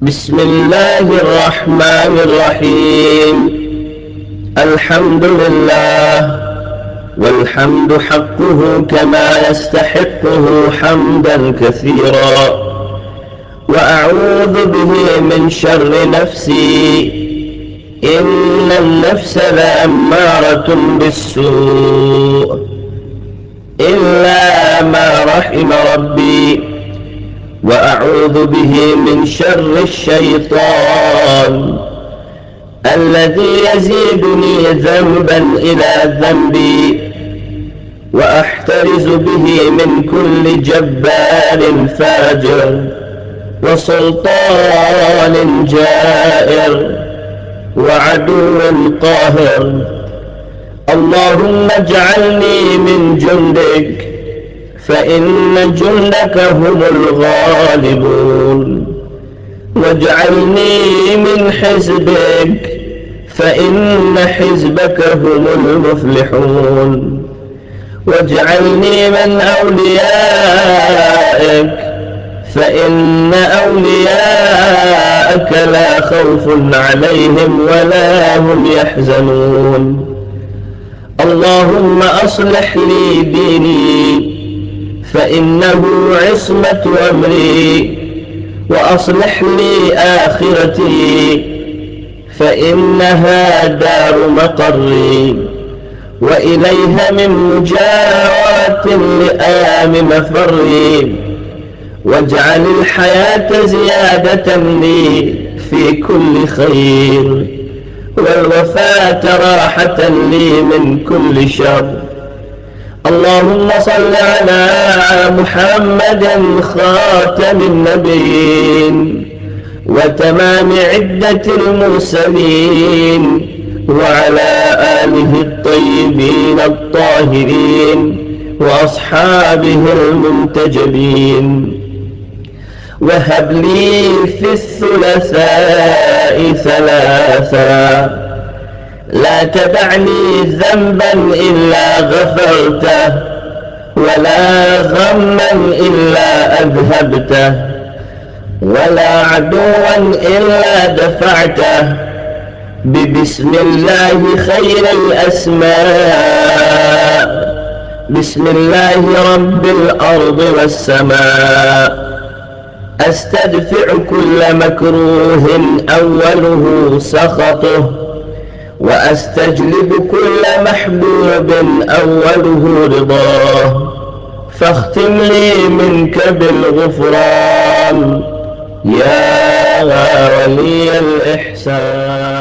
بسم الله الرحمن الرحيم. الحمد لله، والحمد حقه كما يستحقه حمدا كثيرا، وأعوذ به من شر نفسي، إن النفس لأمارة بالسوء إلا ما رحم ربي، وأعوذ به من شر الشيطان الذي يزيدني ذنبا إلى ذنبي، وأحترز به من كل جبار فاجر وسلطان جائر وعدو قاهر. اللهم اجعلني من جندك، فإن جندك هم الغالبون، واجعلني من حزبك، فإن حزبك هم المفلحون، واجعلني من أوليائك، فإن أولياءك لا خوف عليهم ولا هم يحزنون. اللهم أصلح لي ديني، فإنه عصمة أمري، وأصلح لي آخرتي، فإنها دار مقري، وإليها من مجاورة لآم مفري، واجعل الحياة زيادة لي في كل خير، والوفاة راحة لي من كل شر. اللهم صل على محمد خاتم النبيين وتمام عدة المرسلين، وعلى آله الطيبين الطاهرين وأصحابه المنتجبين. وهب لي في الثلاثاء ثلاثا، لا تدعني ذنبا إلا غفرته، ولا غما إلا أذهبته، ولا عدوا إلا دفعته، ببسم الله خير الأسماء، بسم الله رب الأرض والسماء. أستدفع كل مكروه أوله سخطه، وأستجلب كل محبوب أوله رضاه، فاختم لي منك بالغفران يا ولي الإحسان.